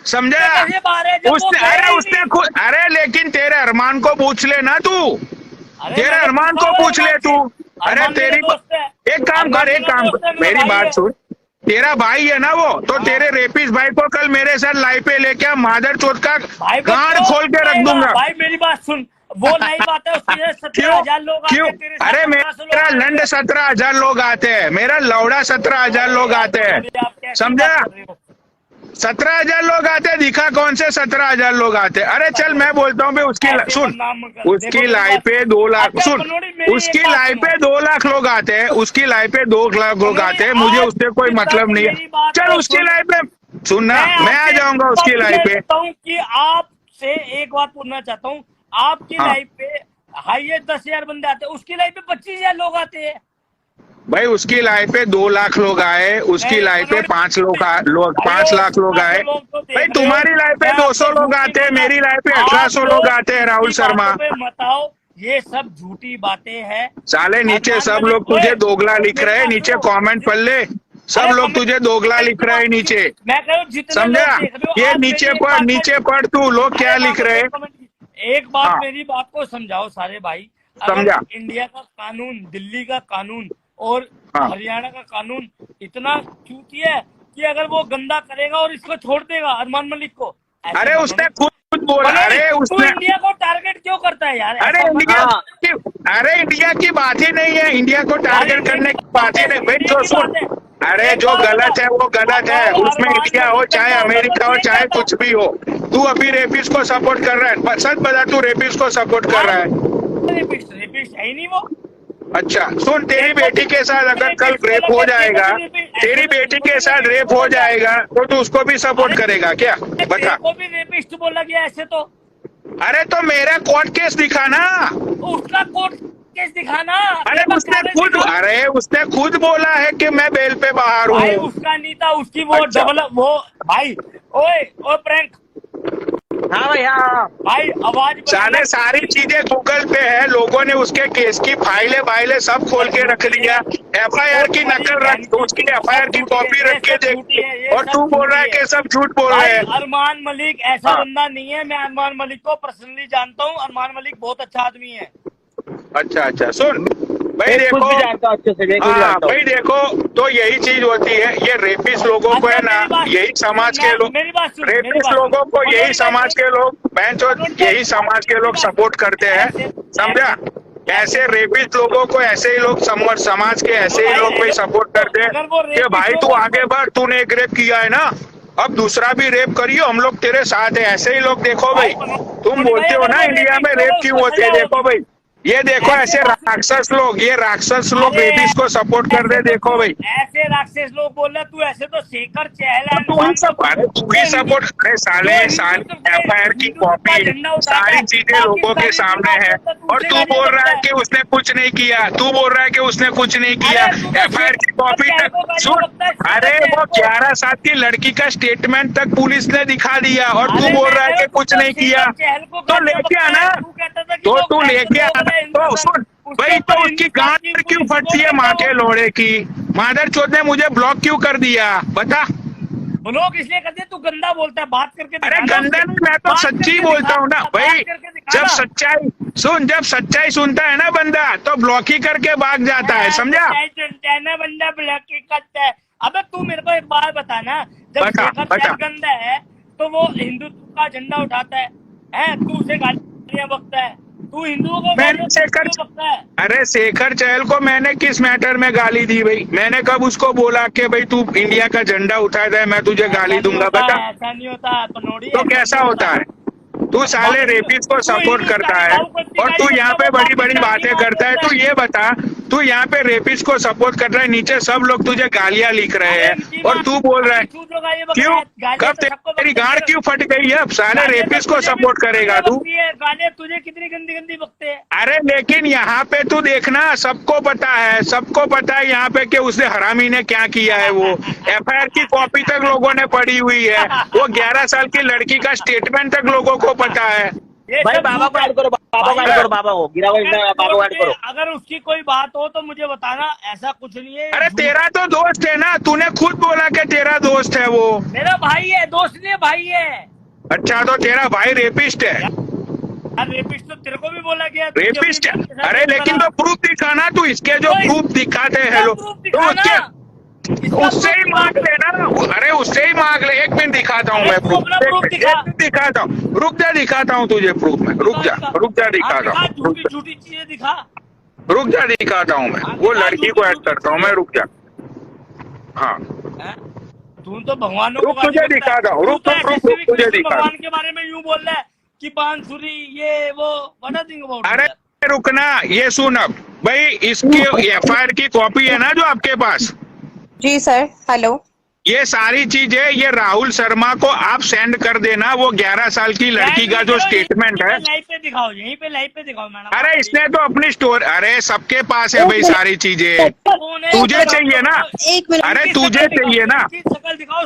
समझा कैसे बाहर है जब वो उसने गया अरे ही उसने नहीं? खुद अरे लेकिन तेरे अरमान को पूछ ले ना तू अरे तेरे मैंने अरमान पूछा को हुआ पूछ ले अरमान तू से, अरे अरमान मेरा तेरी दोस्त है, एक काम अरमान कर मेरा दोस्त है, मेरा मेरी भाई बात है। सुन तेरा भाई है ना वो तो हाँ। तेरे रेपिस भाई को कल मेरे साथ लाइव पे लेके आ, मादर चोट का भाई को गांड क्यों खोल के रख बुलाएगा? दूंगा भाई मेरी बात सुन, वो नई बात है, उसके लिए 17,000 लोग आते क्यों हैं, तेरे साथ अरे 1500 लोग मेरा आते लंड हैं। 17,000 लोग आते हैं मेरा लौड़ा 17,000 लोग आते हैं आप कैसी समझा बात कर रहे हो? 17,000 लोग आते हैं दिखा कौन से 17,000 लोग आते हैं अरे चल मैं बोलता हूँ उसकी ऐसे सुन बदनाम मत कर। उसकी देखो मेरी लाइव बात पे सुन। 2 लाख अच्छा, सुन पनौड़ी, मेरी उसकी एक बात लाइव सुनो। पे 2 लाख लोग आते हैं उसकी लाइव पे 2 लाख लोग पनौड़ी, आते हैं मुझे आज उससे कोई तक मतलब नहीं मेरी है बात चल को उसकी सुन। लाइव पे सुनना मैं आ आपसे जाऊंगा उसकी बात लाइव ये पे कहता हूँ कि आपसे एक बात पूछना चाहता हूँ, आपकी हाँ। लाइव पे हाईएस्ट 10,000 बंदे आते हैं, उसकी लाइव पे 25,000 लोग आते हैं। भाई उसकी लाइव पे 2 लाख लोग आए उसकी नहीं, लाइव पे पनौड़ी, 5 लोग भाइयों, 5 लाख लोग 1700 आए लोग तो देख भाई रहे हो। तुम्हारी लाइव पे मैं 200 आपसे लोग झूठ आते हैं नहीं मेरी लाइव पे बोल रहा। 1800 आप लोग आते हैं राहुल इसकी शर्मा बातों पे मत आओ, ये सब झूठी बातें हैं। साले नीचे अरमान सब मलिक, लोग तुझे ओए, दोगला लिख मेरी रहे हैं बात नीचे सुनो। कमेंट पढ़ ले सब अरे लोग कमेंट तुझे दोगला लिख रहे हैं नीचे मैं कह रहा हूँ जितने लोग समझा देख रहे हो, ये आप मेरी एक बात नीचे पढ़ तू लोग क्या अरे लिख रहे हैं एक बात हाँ। मेरी बात को समझाओ सारे भाई। अगर समझा इंडिया का कानून, दिल्ली का कानून और हाँ। हरियाणा का कानून इतना चूतिया है कि अगर वो गंदा करेगा और इसको छोड़ देगा अरमान मलिक को, ऐसे अरे बनोगे। उसने खुद बोला बनोगे, अरे तू उसने इंडिया को टारगेट क्यों करता है यार? अरे ऐसा मत इंडिया कर। की अरे इंडिया की बात ही नहीं है इंडिया को टारगेट इंडिया करने की की बात ही नहीं भाई इंडिया जो की सुन बात है। अरे एक जो बात गलत बताओ, है वो गलत है अगर उसमें अरमान इंडिया हो मलिक चाहे गंदा होता अमेरिका तो हो ये चाहे कहता। कुछ भी हो तू अभी रेपिस को सपोर्ट कर रहा है सच बता तू रेपिस को सपोर्ट कर रहा है रेपिस्ट रेपिस्ट है ही नहीं वो। अच्छा सुन तेरी बेटी के साथ अगर कल रेप हो जाएगा तेरी बेटी के साथ रेप हो जाएगा तो तू उसको भी सपोर्ट करेगा क्या बता तेरे को भी रेपिस्ट बोला गया ऐसे तो अरे तो मेरा कोर्ट केस दिखा ना उसका कोर्ट केस दिखाना। अरे उसने खुद बोला है कि मैं बेल पे बाहर भाई हूँ उसका नहीं था, उसकी वो अच्छा। डबल वो भाई। ओए ओ प्रैंक हाँ भाई हाँ। भाई आवाज साले सारी चीजें गूगल पे है, लोगों ने उसके केस की फाइलें सब खोल के रख लिया, FIR की नकल रख, उसकी FIR की कॉपी रख के देखी, और तू बोल रहा है कि सब झूठ बोल रहे भाई हैं। अरमान मलिक ऐसा हाँ। बंदा नहीं है, मैं अरमान मलिक को पर्सनली जानता हूँ, अरमान मलिक बहुत अच्छा आदमी है। अच्छा सुन भाई, मैं खुद देखो भी जानता हूँ अच्छे से, मैं खुद हाँ जानता हूँ। भाई देखो, तो यही चीज होती है, ये रेपिस्ट लोगों को है अच्छा, ना, मेरी बात यही सुन, समाज के लोग, मेरी बात सुन, मेरी रेपिस्ट बात लोगों सुन। को यही मनोज भाई, समाज के लोग यही समाज के लोग सपोर्ट करते हैं, समझा? ऐसे रेपिस्ट लोगों को ऐसे ही लोग समाज के ऐसे ही लोग भाई सपोर्ट करते हैं कि भाई तू आगे बढ़, तूने एक रेप किया है ना, अब दूसरा भी रेप करियो, हम लोग तेरे साथ है, ऐसे ही लोग। देखो भाई, तुम बोलते हो ना इंडिया में रेप क्यों होते हैं, देखो भाई, ये देखो ऐसे राक्षस लोग, ये राक्षस लोग रेपिस्ट को सपोर्ट कर रहे, देखो भाई। ऐसे राक्षस लोग बोल रहे, तू ऐसे तो शेखर चहल है तू ही सब, अरे तू ही सपोर्ट करे, साले FIR की कॉपी सारी चीजें लोगों के सामने है, और तू बोल रहा है कि उसने कुछ नहीं किया, तू बोल रहा है कि उसने कुछ नहीं किया, FIR की कॉपी तक सुन, अरे वो 11 साल की लड़की का स्टेटमेंट तक पुलिस ने दिखा दिया, और तू बोल रहा है कि कुछ नहीं किया, तो लेके आना, तो तू लेके आना, तो सुन भाई, तो उसकी गांड क्यों फटती है माँ के लोड़े की, मादर चोद ने मुझे ब्लॉक क्यों कर दिया, बता। ब्लॉक इसलिए करते, तू गंदा बोलता है, बात करके दिखा अरे ना गंदा उससे। नहीं, मैं तो बात सच्ची करके बोलता हूँ ना दिखा, भाई, बात करके दिखा जब ना। सच्चाई सुन, जब सच्चाई सुनता है ना बंदा, तो ब्लॉक ही करके भाग जाता है, समझा? ना बंदा ब्लॉक ही करता है। अबे तू मेरे को एक बात बता ना, जब बता, शेखर बता। चहल गंदा है तो वो हिंदुत्व का झंडा उठाता है तू उसे गालियां बकता है, तू हिंदुओं को मैंने शेखर, क्यों बकता है? अरे शेखर चहल को मैंने किस मैटर में गाली दी भाई? मैंने कब उसको बोला कि भाई तू इंडिया का झंडा उठाए दे, मैं तुझे गाली दूंगा, बता। ऐसा नहीं होता पनोड़ी, तो कैसा होता है? तू साले रेपिस्ट को सपोर्ट करता है, और तू यहाँ पे बड़ी बड़ी बातें करता है। तू ये बता, तू यहाँ पे रेपिस्ट को सपोर्ट कर रहा है, नीचे सब लोग तुझे गालियां लिख रहे हैं, और तू बोल रहा है क्यों, कब तेरी गांड क्यों फट गई है? अब साले रेपिस्ट को सपोर्ट करेगा तू? गालियां तुझे कितनी गंदी गंदी बकते हैं। अरे लेकिन यहाँ पे तू देखना, सबको पता है, सबको पता है यहाँ पे कि उसने हरामी ने क्या किया है। वो FIR की कॉपी तक लोगों ने पढ़ी हुई है, वो 11 साल की लड़की का स्टेटमेंट तक लोगों को पता है। भाई बाबा को ऐड करो, बाबा को ऐड करो, बाबा को गिरा हुआ बाबा को ऐड करो। अगर उसकी कोई बात हो तो मुझे बताना, ऐसा कुछ नहीं है। अरे तेरा तो दोस्त है ना, तूने खुद बोला कि तेरा दोस्त है वो। मेरा भाई है, दोस्त नहीं भाई है। अच्छा, तो तेरा भाई रेपिस्ट है? रेपिस्ट तो तेरे को भी बोला गया। रेपिस्ट है? अरे लेकिन तो प्रूफ दिखाना, तू इसके जो प्रूफ दिखाते हैं लोग, तो उससे ही मांग लेना। अरे उससे ही मांग ले, 1 मिनट दिखाता हूँ मैं प्रूफ, दिखाता हूँ, रुक जा, दिखाता हूँ तुझे प्रूफ में, रुक जा दिखाता हूँ, झूठी चीजें दिखा, रुक जा दिखाता हूँ मैं, वो लड़की को ऐड करता हूँ मैं, रुक जा। हाँ तू तो भगवानों को तुझे दिखाता हूँ, रुक तुझे दिखाता भगवान के बारे में यूं बोल रहा है कि बांसुरी ये वो बना देंगे। अरे रुकना, ये सुन, अब भाई इसकी FIR की कॉपी है ना जो आपके पास? जी सर, हेलो। ये सारी चीजें, ये राहुल शर्मा को आप सेंड कर देना, वो 11 साल की लड़की का जो स्टेटमेंट है। लाइव पे दिखाओ, यहीं पे लाइव पे दिखाओ मैडम। अरे इसने तो अपनी स्टोरी, अरे सबके पास है भाई सारी चीजें, तुझे चाहिए ना? एक मिनट, अरे तुझे चाहिए ना,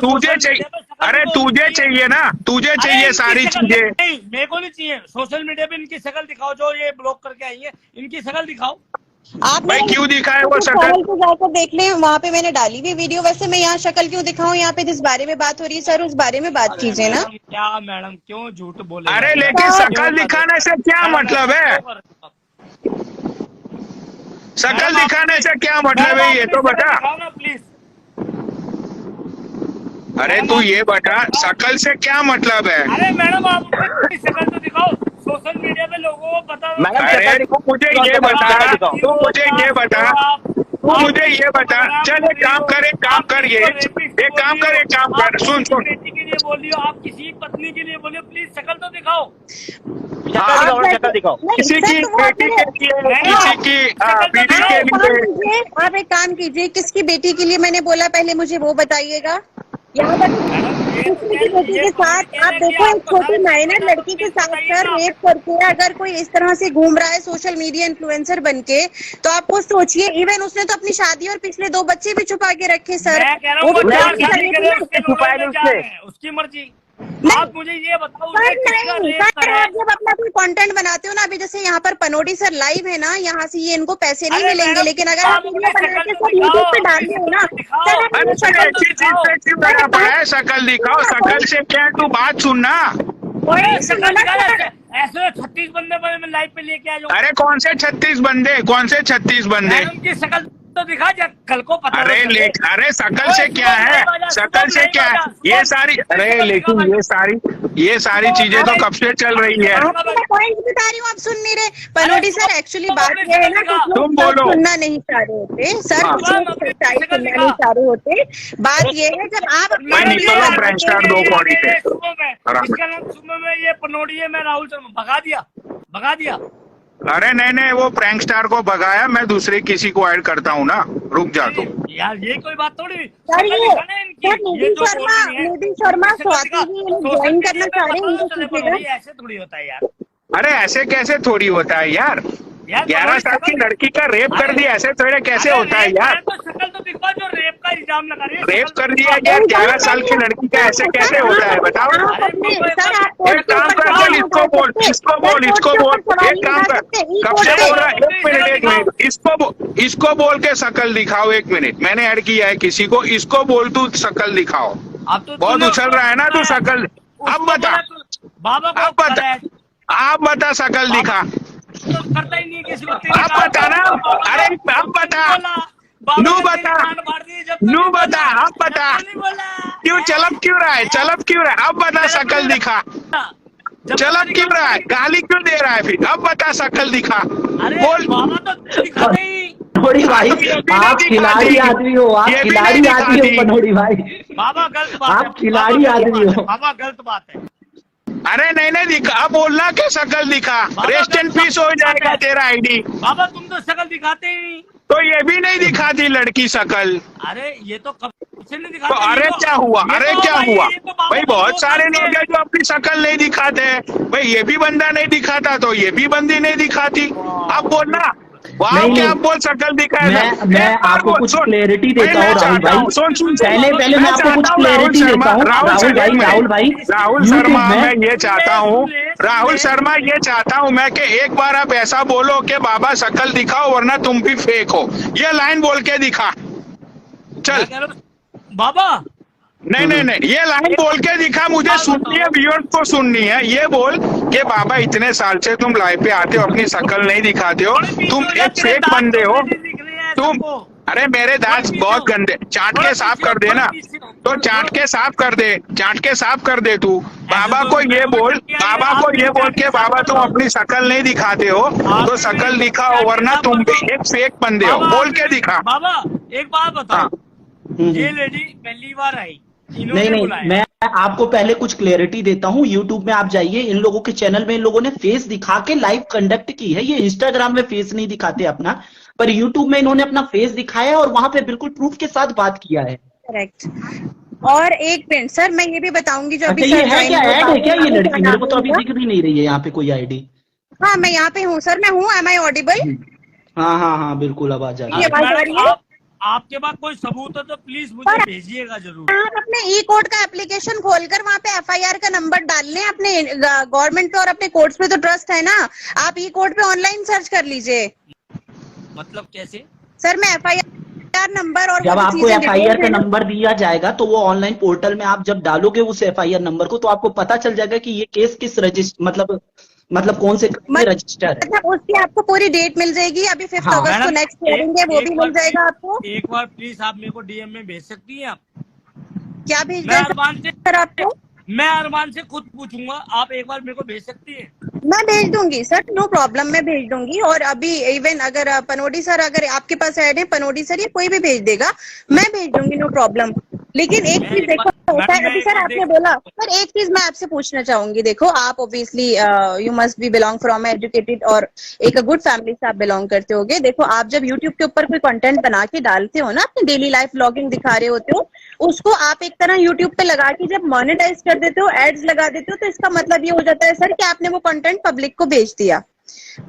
तुझे चाहिए, अरे तुझे चाहिए ना, तुझे चाहिए सारी चीजें। नहीं, मेरे को नहीं चाहिए। सोशल मीडिया पे इनकी शक्ल दिखाओ, जो ये ब्लॉक करके आई है, इनकी शक्ल दिखाओ। आप भाई क्यों दिखाए वो शक्ल? पे जाकर देख लें, वहाँ पे मैंने डाली हुई वीडियो। वैसे मैं यहाँ शक्ल क्यों दिखाऊं? यहाँ पे जिस बारे में बात हो रही है सर, उस बारे में बात कीजिए ना। क्या मैडम, क्यों झूठ बोले? अरे लेकिन शक्ल दिखाने से क्या मतलब है? शक्ल दिखाने से क्या मतलब है, ये तो बता। प्लीज। अरे तू ये बता, शक्ल से क्या मतलब है? अरे मैडम, आप अपनी शक्ल तो दिखाओ, सोशल मीडिया पे लोगों को पता। अरे तू मुझे ये बता, तू मुझे ये बता, तू मुझे ये बता। चल एक काम कर, एक काम कर, ये एक काम कर, एक काम कर, सुन सुन। बेटी के लिए बोलियो, आप किसी पत्नी के लिए बोलियो, प्लीज शक्ल तो दिखाओ। शक्ल दिखाओ। किसी की बेटी के लिए, किसी की बीवी के लिए। आप एक काम कीजिए, किसकी बेटी के लिए मैंने बोला, पहले मुझे वो बताइएगा। यहाँ पर किसी की बेटी के साथ आप देखो, एक छोटी माइनर लड़की के साथ कर रेप करके अगर कोई इस तरह से घूम रहा है सोशल मीडिया इन्फ्लुएंसर बनके, तो आप खुद सोचिए। इवन उसने तो अपनी शादी और पिछले 2 बच्चे भी छुपा के रखे सर। मैं कह रहा हूँ, उसकी मर्जी। आप मुझे ये बताओ सर उसने किसका नहीं रेप सर, करा है? आप जब अपना कोई कंटेंट बनाते हो ना, अभी जैसे यहाँ पर पनोटी सर लाइव है ना, यहाँ से ये इनको पैसे नहीं अरे मिलेंगे, मैडम, लेकिन अगर आप आप वीडियो अपनी बना के शक्ल तो सब यूट्यूब पे दिखाओ, डाल रहे हो ना, अपनी दिखाओ। सर आप अरे मेरी फिर शक्ल एक ही चीज पे क्यों अरे लगा पड़ा है? बात- शकल दिखाओ, शकल से क्या है? तू बात सुनना। वही शक्ल सुनो ना दिखा सर। रहे ऐसे 36 बंदे पर मैं लाइव पे लेके आ जाऊँ। अरे कौन से 36 बंदे, कौन से 36 बंदे? मैडम की शक्ल तो दिखा, जब कल को पता अरे चले। अरे शकल से ओए, क्या शुभम है? नहीं बाजा, शकल शुभम से नहीं क्या है? बाजा, ये शुभम सारी, नहीं अरे बाजा, लेकिन ये सारी चीजें तो कब से चल रही है। आपको मैं पॉइंट बता रही हूँ, आप सुन नहीं रहे। पनोटी सर एक्चुअली बात ये है ना, कुछ लोग तुम सब बोलो। सुनना नहीं चाह रहे होते सर, हाँ। कुछ लोग सच्चाई सुनना नहीं चाह रहे होते। बात ये है जब आप अपने मैं वीडियो निकलो डालते ब्रांच हो- स्टार दो बॉडी पे। इसका नाम सुबह में ये पनोड़ी है, मैं राहुल शर्मा भगा दिया। अरे नहीं, वो प्रैंक स्टार को भगाया, मैं दूसरे किसी को ऐड करता हूँ ना। रुक जा तू। यार ये कोई बात थोड़ी। सर ये शक्ल दिखाना है इनकी, सर ये जो बोल रही है। निधि शर्मा शक्ल स्वाति दिखा, जी ये सोशल ज्वाइन मीडिया करना पे चाह रहे हैं, बताओ इनको चले कीजिएगा। पनोड़ी, ऐसे थोड़ी होता है यार। अरे ऐसे कैसे थोड़ी होता है यार? 11 साल की लड़की का रेप कर दिया, ऐसे थोड़े कैसे अरे होता है रेप यार? है तो शक्ल तो दिखा, जो रेप का इल्जाम लगा रही है। रेप शक्ल कर तो दिया दिखा। यार, 11 साल की लड़की का ऐसे कैसे होता है बताओ? आप अपने सर आप एक काम कर, चल इसको बोल। एक काम कर, कब से बोल रहा है? एक मिनट, इसको बोल के शकल दिखाओ। 1 मिनट, मैंने ऐड किया है किसी को, इसको बोल तू शकल दिखाओ। अब तो बहुत तूने उछल रहा है ना तू शकल। अब बता, बाबा को अब बता, आप बता शकल दिखा। तो करता ही नहीं किसी को। आप बता ना, अरे अब बता, नू बता, नू बता, अब बता। क्यों चलब क्यों रहा है? अब बता शकल दिखा। चलब क्यों रहा है? गाली क्यों दे रहा है फिर? अब बता शकल दिखा। अरे बोल। बाबा तो दिखाते ही। पनोड़ी भाई, आप खिलाड़ी आदमी हो, आप ये भी खिलाड़ी नहीं आदमी दिखाती। हो पनोड़ी भाई। बाबा गलत बात है। आप खिलाड़ी आदमी हो। बाबा गलत बात है। अरे नहीं दिखा, अब बोलना के शकल दिखा। रेस्ट एंड पीस हो जाएगा तेरा आईडी। बाबा तुम तो शक्ल दिखाते ही नहीं। तो ये भी नहीं दिखाती लड़की शकल। अरे ये तो कब से नहीं तो दिखाते। अरे ये तो- क्या हुआ? ये अरे तो क्या भाई, हुआ? ये तो बाबा भाई को बहुत दो सारे साल लोग से- हैं जो अपनी शकल नहीं दिखाते हैं। भाई ये भी बंदा नहीं दिखाता तो ये भी बंदी नहीं दिखाती। अब बोलना, वहाँ नहीं, क्या नहीं। बोल शकल दिखाएगा? मैं एक बार आपको बोल, कुछ सुन। क्लैरिटी भाई, देता मैं हूँ राहुल चाहता भाई। हूँ, सुन पहले मैं आपको कुछ चाहता हूँ क्लैरिटी देता हूँ राहुल भाई। राहुल YouTube शर्मा, में- मैं ये चाहता हूँ, राहुल शर्मा ये चाहता हूँ मैं कि एक बार आप ऐसा बोलो कि बाबा शकल दिखाओ वरना तुम भी फेक हो। ये लाइन बोल के दिखा। चल। मैं कह रहा हूं, बाबा नहीं, ये लाइन बोल के दिखा, मुझे सुननी है, व्यूअर्स को सुननी है। ये बोल कि बाबा इतने साल से तुम लाइव पे आते हो, अपनी शक्ल नहीं दिखाते हो, तुम एक फेक बंदे हो तुम। अरे मेरे दांत बहुत गंदे, चाट के साफ कर दे ना। तो चाट के साफ कर दे तू। बाबा को ये बोल के बाबा तुम अपनी शक्ल नहीं दिखाते हो तो शक्ल दिखाओ वरना तुम भी एक फेक बंदे हो। बोल के दिखा। बाबा एक बात बताओ, हाँ। ये लेडी पहली बार आई, इन्होंने नहीं बुलाया। मैं आपको पहले कुछ क्लैरिटी देता हूँ। YouTube में आप जाइए, इन लोगों के चैनल में इन लोगों ने फेस दिखा के लाइव कंडक्ट की है। ये इंस्टाग्राम में फेस नहीं दिखाते अपना, पर YouTube में इन्होंने अपना फेस दिखाया है और वहां पे बिल्कुल प्रूफ के साथ बात किया है। करेक्ट। और एक मिनट सर, मैं ये भी बताऊंगी जो अच्छा अभी ये सर है क्या, join ऐड है क्या ये लड़की? मेरे को तो अभी हुआ? दिख भी नहीं रही है यहाँ पे कोई आईडी। हाँ मैं यहाँ पे हूँ सर, मैं हूँ। Am I audible? हाँ बिल्कुल आवाज आ रही ये है। आवाज आ रही है? आपके पास कोई सबूत हो तो प्लीज मुझे भेजिएगा जरूर। आप अपने ई कोर्ट का एप्लीकेशन खोलकर वहाँ पे FIR का नंबर डाल लें। अपने गवर्नमेंट पे और अपने कोर्ट्स पे तो ट्रस्ट है ना, आप ई कोर्ट पे ऑनलाइन सर्च कर लीजिए। मतलब कैसे? सर मैं FIR नंबर और जब वो जो आपको चीजें FIR details का हैं ना- नंबर दिया जाएगा तो वो ऑनलाइन पोर्टल में आप जब डालोगे उस FIR नंबर को तो आपको पता चल जाएगा कि ये केस किस रजिस्टर मतलब कौन से रजिस्टर है। मतलब उसकी आपको पूरी डेट मिल जाएगी। अभी 5 हाँ, अगस्त को मैडम, नेक्स्ट हियरिंग है, वो भी मिल जाएगा आपको। एक बार प्लीज आप मेरे को DM में भेज सकती हैं आप? क्या भेज मैं दें अरमान से सर आपको? मैं अरमान से खुद पूछूंगा, आप एक बार मेरे को भेज सकती हैं? मैं भेज दूंगी सर, नो प्रॉब्लम, मैं भेज दूंगी। और अभी इवन अगर पनोडी सर अगर आपके पास ऐड है, पनोडी सर या कोई भी भेज देगा, मैं भेज दूंगी, नो प्रॉब्लम। लेकिन एक चीज देखो सर, अभी सर आपने बोला सर, एक चीज मैं आपसे पूछना चाहूंगी। देखो आप obviously you must be belong from educated और एक गुड फैमिली से आप बिलोंग करते होगे। देखो आप जब यूट्यूब के ऊपर कोई कंटेंट बना के डालते हो ना, अपनी डेली लाइफ व्लॉगिंग दिखा रहे होते हो, उसको आप एक तरह यूट्यूब पे लगा के जब मोनेटाइज कर देते हो, एड्स लगा देते हो, तो इसका मतलब ये हो जाता है सर कि आपने वो कंटेंट पब्लिक को भेज दिया।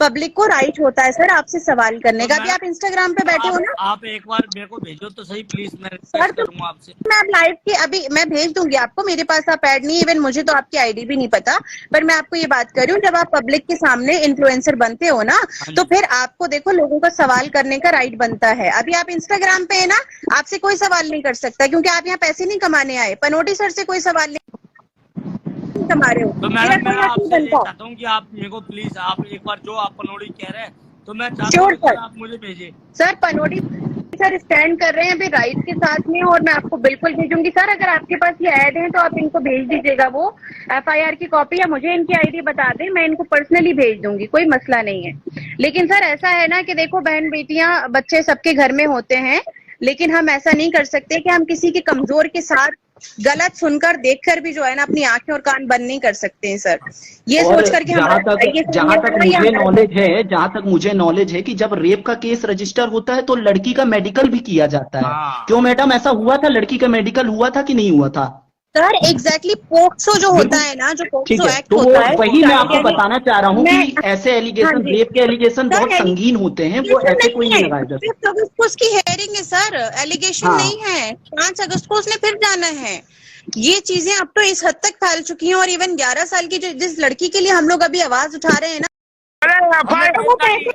पब्लिक को राइट होता है सर आपसे सवाल करने तो का। अभी आप इंस्टाग्राम पे बैठे हो ना आप एक बार मेरे को भेजो तो सही प्लीज, मैं सर, रिक्वेस्ट तो करूंगा आपसे। मैं आप लाइव के अभी मैं भेज दूंगी आपको, मेरे पास आप ऐड नहीं, इवन मुझे तो आपकी आईडी भी नहीं पता, पर मैं आपको ये बात कर रही हूँ, जब आप पब्लिक के सामने इन्फ्लुएंसर बनते हो ना, तो फिर आपको देखो लोगों का सवाल करने का राइट बनता है। अभी आप इंस्टाग्राम पे है ना, आपसे कोई सवाल नहीं कर सकता क्योंकि आप यहाँ पैसे नहीं कमाने आए। पनोटी सर से कोई सवाल नहीं कमा रहे हो, तो मेरा मैडम मैं कोई हक नहीं आपसे ये बनता। चाहता हूँ कि आप मेरे को प्लीज, आप एक बार जो आप पनोड़ी कह रहे हैं तो मैं चाहता Sure, हूँ कि sir. आप मुझे भेजिए। सर पनोटी सर स्टैंड कर रहे हैं अभी राइट के साथ में, और मैं आपको बिल्कुल भेजूंगी सर। अगर आपके पास ये ऐड है तो आप इनको भेज दीजिएगा, वो एफआईआर की कॉपी, या मुझे इनकी आईडी बता दें, मैं इनको पर्सनली भेज दूंगी, कोई मसला नहीं है। लेकिन सर ऐसा है ना कि देखो बहन बेटियां बच्चे सबके घर में होते हैं, लेकिन हम ऐसा नहीं कर सकते कि हम किसी के कमजोर के साथ गलत सुनकर देखकर भी जो है ना अपनी आंखें और कान बंद नहीं कर सकते हैं सर। ये और सोच करके जहां तक हमारा मुझे नॉलेज है कि जब रेप का केस रजिस्टर होता है तो लड़की का मेडिकल भी किया जाता है। हाँ। क्यों मैडम, ऐसा हुआ था? लड़की का मेडिकल हुआ था कि नहीं हुआ था? सर एग्जैक्टली पोक्सो जो होता है ना, जो ठीक पोक्सो है, एक्ट तो वो होता है, वही मैं आपको यानी बताना चाह रहा हूँ मैं- कि ऐसे हाँ एलिगेशन, जी। रेप के एलिगेशन सर, बहुत संगीन होते हैं, वो ऐसे कोई नहीं लगाया जा सकता। 5 अगस्त को उसकी हेयरिंग है सर, एलिगेशन हाँ। नहीं है। 5 अगस्त को उसने फिर जाना है। ये चीजें अब तो इस हद तक फैल चुकी हैं, और इवन 11 साल की जिस लड़की के लिए हम लोग अभी आवाज उठा रहे हैं ना, अरे तो वो पैसे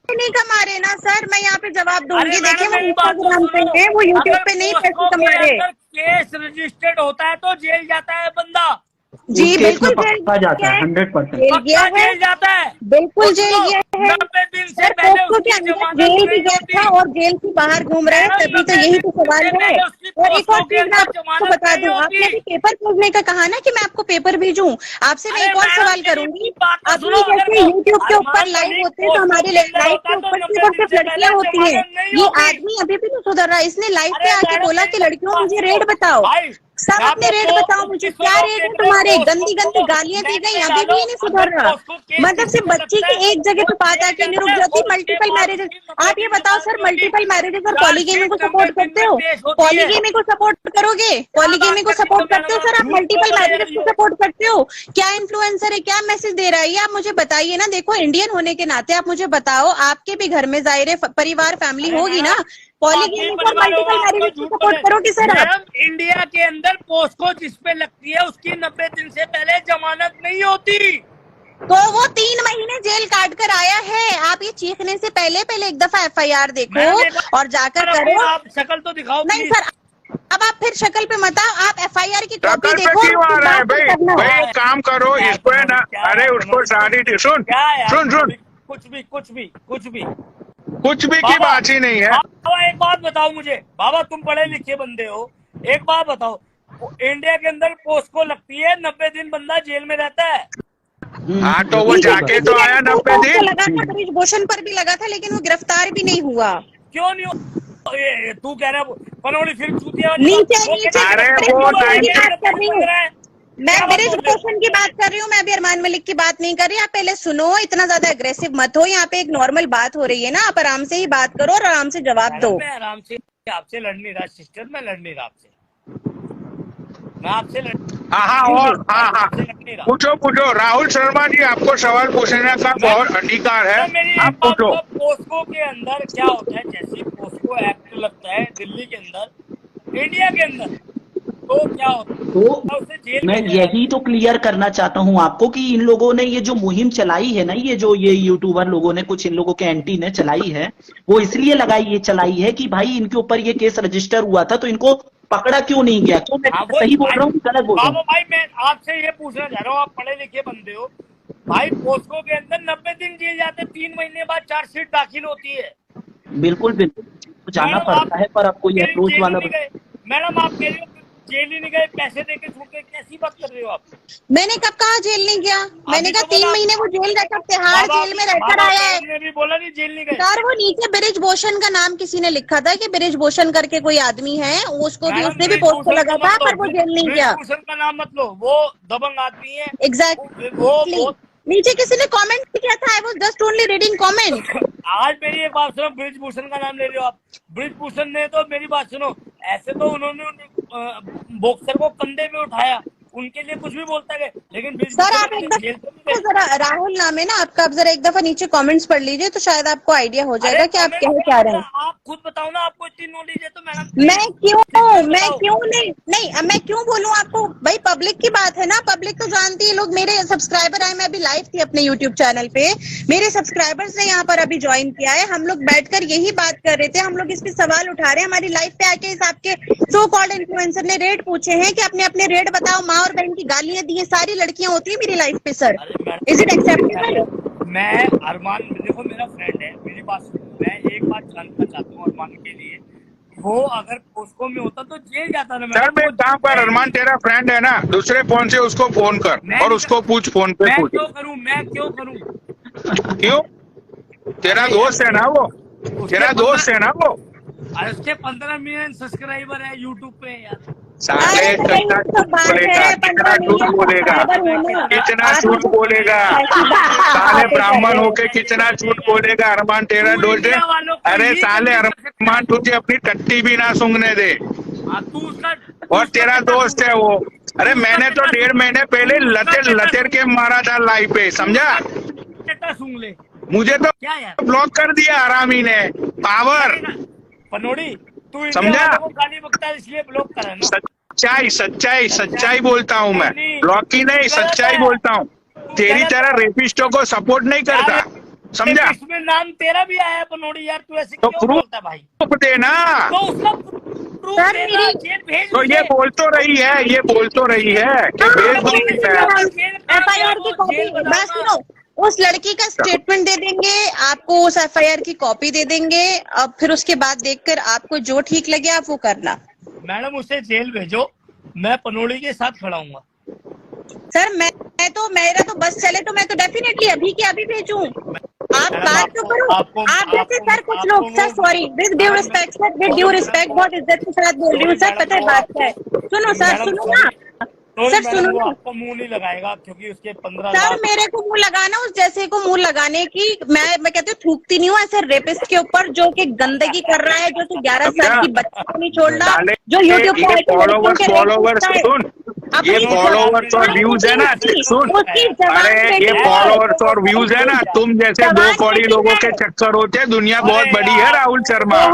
नहीं कमा रहे ना सर। मैं यहाँ पे जवाब दूंगी, देखिए वो इंस्टाग्राम पे है, वो यूट्यूब पे नहीं पैसे कमा रहे। केस रजिस्टर्ड होता है तो जेल जाता है बंदा, जी उस केस में बिल्कुल पकड़ा जाता है 100%। जेल गया पक्का है, जेल जाता है। बिल्कुल जेल गया है 90 दिन से सर। पहले पोक्सो के उसकी अंदर जमानत जेल भी नहीं गया होती। था और जेल से बाहर घूम रहा है, मैडम, तभी तो 90 यही तो दिन सवाल से है। पहले उसकी और एक और पोस्टों के चीज मैं अंदर आपको जमानत बता नहीं दूं, होती। आपने अभी पेपर खोजने का कहा ना कि मैं आपको पेपर भेजूं, आपसे मैं अरे एक और मैडम, सवाल मेरी करूंगी। बात तो अभी सुनो, अगर जैसे वो यूट्यूब के ऊपर अरमान लाइव मलिक होते हैं तो पोस्टों हमारे के अंदर लाइव होता के तो ऊपर 90 सिर्फ और दिन सिर्फ से लड़कियां पहले होती हैं। जमानत नहीं ये होती। आदमी अभी भी नहीं सुधर रहा, इसने लाइव पे अरे आके मैडम, बोला मेरी कि लड़कियों मुझे बात रेट सुनो। बताओ। भाई, सब यहाँ अपने पे रेट तो बताओ मुझे, 21 क्या लोग रेट के है अंदर तुम्हारे? पोस्टों गंदी को गंदी गालियां दी नेट गई, पे अभी भी डालो, ये नहीं सुधर अगर रहा। पोस्टो केस मतलब किसी सिर्फ पे बच्ची लगता की है एक जगह वो पे बात जेल आके नहीं जाता रुक है जाती, और उसके मल्टीपल बाद मैरिजेस। उसकी 90 आप ये दिन बताओ जमानत सर, नहीं होती। मल्टीपल मैरिजेस और पॉलीगेमी को चार्जशीट 90 सपोर्ट दिन करते में हो? पेश होती है। पॉलीगेमी को सपोर्ट करोगे? क्या पॉलीगेमी बात को कर रही सपोर्ट हो करते हो मैडम, सर? आप झूठ क्यों मल्टीपल बोले जा मैरिजेस रही को हो? सपोर्ट करते हो? क्या इन्फ्लुएंसर है, क्या मैसेज दे रहा है ये आप मुझे बताइए ना। देखो इंडियन होने के नाते आप मुझे बताओ, आपके भी घर में जाहिर है परिवार फैमिली अरे होगी ना, मैडम, बाकी पॉलीगेमी को और परिवार होगा, मल्टीपल आप तो मैरिजेस को झूठ सपोर्ट बोले। करोगे सर आप? मैडम, इंडिया के अंदर पोस्को जिस पे लगती है उसकी 90 दिन से पहले जमानत नहीं होती। तो वो 3 महीने जेल काट कर आया है। आप ये चीखने से पहले पहले एक दफा एफआईआर देखो मैडम, एक बार और जाकर अपनी करो। आप शक्ल तो दिखाओ नहीं प्लीज। सर, अब आप फिर शक्ल पे मत आओ, आप एफआईआर की कॉपी टक्कर पे देखो और क्यों आ उसके रहा है बाद फिर भाई? करना। भाई एक काम करो, क्या है इसको है ना, पनोड़ी, क्या अरे है उसको पनोड़ी, शादी सुन क्या है सुन सुन, कुछ भी कुछ भी कुछ भी कुछ भी की बाबा, बात ही नहीं है। बाबा एक बात बताओ मुझे, बाबा तुम पढ़े लिखे बंदे हो, एक बात बताओ, इंडिया के अंदर पोस्को लगती है 90 दिन बंदा जेल में रहता है। हाँ तो वो नीचे जाके तो आया 90 पोस्को दिन। लगा था, ब्रिजभूषण पर भी लगा था, लेकिन वो गिरफ्तार भी नहीं हुआ। क्यों नहीं हो? तू कह रहा है पनोड़ी फिर चूतिया वाली नीचे बात। वो नीचे कहता है अरे कि वो ब्रिजभूषण की 90 बात कर रही हूँ। मैं क्या बात ब्रिज बोल रहे हो? भूषण की बात कर रही हूँ, मैं अभी अरमान मलिक की बात नहीं कर रही। आप पहले सुनो, इतना ज्यादा अग्रेसिव मत हो, यहाँ पे एक नॉर्मल बात हो रही है ना, आप आराम से ही बात करो और आराम से जवाब दो। मैं आराम से आपसे लड़ नहीं रहा सिस्टर, मैं लड़ नहीं रहा आपसे, मैं आपसे हाँ और हाँ आपसे लड़ नहीं रहा। पूछो पूछो, राहुल शर्मा जी आपको सवाल पूछने का बहुत अधिकार है, तो मेरी आप एक बात पूछो। तो पोस्को के अंदर क्या होता है, जैसे पोस्को एक्ट लगता है दिल्ली के अंदर, इंडिया के अंदर, तो क्या होता है तो उसे जेल मैं भेजा जाता यही तो क्लियर करना चाहता हूँ आपको कि इन लोगों ने ये जो मुहिम चलाई है ना, ये यूट्यूबर लोगों ने, कुछ इन लोगों के एंटी ने चलाई है, वो इसलिए चलाई है कि भाई इनके ऊपर ये केस रजिस्टर हुआ था तो इनको पकड़ा क्यों नहीं गया। क्यों मैं हाँ, वो सही बोल रहा हूँ, गलत बोल रहा बाबा हूँ? भाई मैं आपसे ये पूछना चाह रहा हूँ, आप पढ़े लिखे बंदे हो भाई, पोस्को के अंदर 90 दिन जेल जाते, 3 महीने बाद चार्जशीट दाखिल होती है। बिल्कुल बिल्कुल तो जाना मैडम, पड़ता है, पर आपको ये मेरी अप्रोच जेल वाला ही नहीं गए। मैडम आप कह रही हो जेल ही नहीं गए, पैसे देके छूट गए, कैसी बात कर रहे हो आप? मैंने कब कहा जेल नहीं गया? मैंने कहा 3 महीने वो जेल रहकर, तिहाड़ जेल में रहकर आया है। ने भी बोला नहीं जेल नहीं गए। सर वो नीचे ब्रिजभूषण का नाम किसी ने लिखा था कि ब्रिजभूषण करके कोई आदमी है, उसको भी, उसने भी पोस्ट लगा था, पर वो जेल नहीं गया। ब्रिजभूषण का नाम मत लो, वो दबंग आदमी है। एग्जैक्टली वो नीचे किसी ने कमेंट किया था, I was just only reading comment. आज मेरी एक बात सुनो, ब्रिजभूषण का नाम ले रहे हो आप। ब्रिजभूषण ने तो मेरी बात सुनो, ऐसे तो उन्होंने बॉक्सर को कंधे में उठाया, उनके लिए कुछ भी बोलता है, लेकिन बीच सर में आप एक जेल तो नहीं दफा जरा राहुल नाम है ना आपका, आप जरा एक दफा नीचे कमेंट्स पढ़ लीजिए तो शायद आपको आइडिया हो जाएगा कि आप comment कह क्या रहे हैं। आप खुद बताओ ना, आपको इतनी नॉलेज है तो मैडम मैं क्यों नहीं अब मैं क्यों बोलूं आपको भाई, पब्लिक की बात है ना, पब्लिक तो जानती है, लोग मेरे सब्सक्राइबर आए, मैं अभी लाइव थी अपने यूट्यूब चैनल पे, मेरे सब्सक्राइबर्स ने यहाँ पर अभी ज्वाइन किया है, हम लोग बैठकर यही बात कर रहे थे, हम लोग इस पे सवाल उठा रहे हैं, हमारी लाइव पे आके इस आपके सो कॉल्ड इन्फ्लुएंसर ने रेट पूछे हैं कि अपने अपने रेट बताओ, माँ और बहन की गालियां दी है, सारी लड़कियां होती है मेरी लाइफ पे सर, इज इट एक्सेप्टेबल? मैं अरमान, देखो मेरा फ्रेंड है, मेरी बात सुनो, मैं एक बात जानना चाहता हूँ अरमान के लिए, वो अगर पोस्को में होता तो जेल जाता ना। सर मैं काम कर, अरमान तेरा फ्रेंड है ना, दूसरे फोन से उसको फोन कर और उसको पूछ, फोन पे मैं पूछ। क्यों करूं? क्यों? तेरा दोस्त है ना वो, तेरा दोस्त है ना वो। अरे उसके 15 मिलियन सब्सक्राइबर है यूट्यूब पे यार। साले कितना झूठ बोलेगा, कितना झूठ बोलेगा, कितना झूठ बोलेगा, साले ब्राह्मण होके कितना झूठ बोलेगा। अरमान तेरा दोस्त है? अरे साले अरमान तुझे अपनी टट्टी भी ना सूंघने दे, तू उसका और तेरा दोस्त है वो। अरे मैंने तो 1.5 महीने पहले लतेर के मारा था लाइव पे, समझा? सूंघ ले मुझे तो क्या यार, ब्लॉक कर दिया हरामी ने, पावर। पनोड़ी तू समझा? इंडिया वालों को गाली बकता है इसलिए ब्लॉक करा ना। सच्चाई बोलता हूँ मैं, ब्लॉक की नहीं, सच्चाई बोलता हूँ। तेरी तरह रेपिस्टों को सपोर्ट नहीं करता, समझा? इसमें नाम तेरा भी आया है पनोड़ी यार, तू ऐसे तो क्यों बोलता है भाई? प्रूफ देना। तो उसका प्रूफ सर, देना, मेरी- जेल भेज तो ये बोल तो रही है, ये बोल तो रही है कि भेज दूंगी मैं। FIR की कॉपी, बस सुनो, उस लड़की का स्टेटमेंट दे देंगे आपको, उस FIR की कॉपी दे देंगे, अब फिर उसके बाद देखकर आपको जो ठीक लगे आप वो करना। मैडम उसे जेल भेजो, मैं पनोड़ी के साथ खड़ा हूँ। सर मैं तो, मेरा तो बस चले तो मैं तो डेफिनेटली अभी के अभी भेजूं। आप बात तो करो, आप जैसे सर कुछ लोग, sir sorry, with due respect sir, with due respect, बहुत इज्जत के साथ बोल रही हूँ सर, पता है बात क्या है? सुनो सर, सुनो ना सर, सुनो ना। आपको मुंह नहीं लगाएगा क्योंकि उसके 15 सर लाख। मेरे को मुंह लगाना, उस जैसे को मुंह लगाने की मैं कहती हूँ थूकती नहीं हूँ ऐसे रेपिस्ट के ऊपर जो कि गंदगी कर रहा है, जो कि 11 साल की बच्ची को नहीं छोड़ रहा, जो यूट्यूब पे फॉलोवर्स सुन, ये फॉलोवर्स और व्यूज है ना, सुन, अरे ये फॉलोवर्स और व्यूज है ना, तुम जैसे 2 कौड़ी लोगों के चक्कर होते हैं। दुनिया बहुत बड़ी है राहुल शर्मा,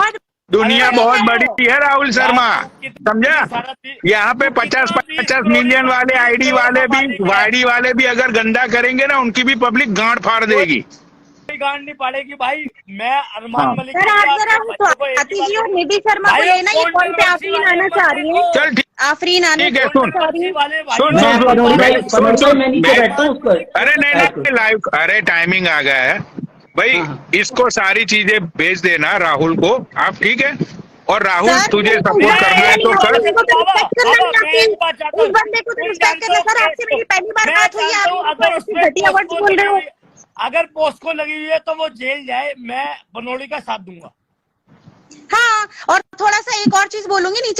दुनिया बहुत बड़ी है राहुल शर्मा, समझा? यहाँ पे 50 मिलियन वाले आईडी वाले भी अगर गंदा करेंगे ना, उनकी भी पब्लिक गांड फाड़ देगी। गांड नहीं पाड़ेगी भाई। मैं अरमान मलिक सर आप जरा तो आती जी और निधि शर्मा को लेना, ये कौन से आफरीन आना चाह रही है? चल आफरीन आने ठीक है, सुन चाह रही है। अरे नहीं लाइव, अरे टाइमिंग आ गया है भाई, इसको सारी चीजें भेज देना राहुल को आप, ठीक है? और राहुल तुझे सपोर्ट करना है तो कर। उस बंदे को तो रिस्पेक्ट करना सर, आपसे मेरी पहली बार बात हुई है, आप ऐसे घटिया वर्ड्स बोल रहे हो। अगर पोस्को लगी हुई है तो वो जेल जाए, मैं बनोड़ी का साथ दूंगा। हाँ, और थोड़ा सा एक और चीज बोलूंगी, नीचे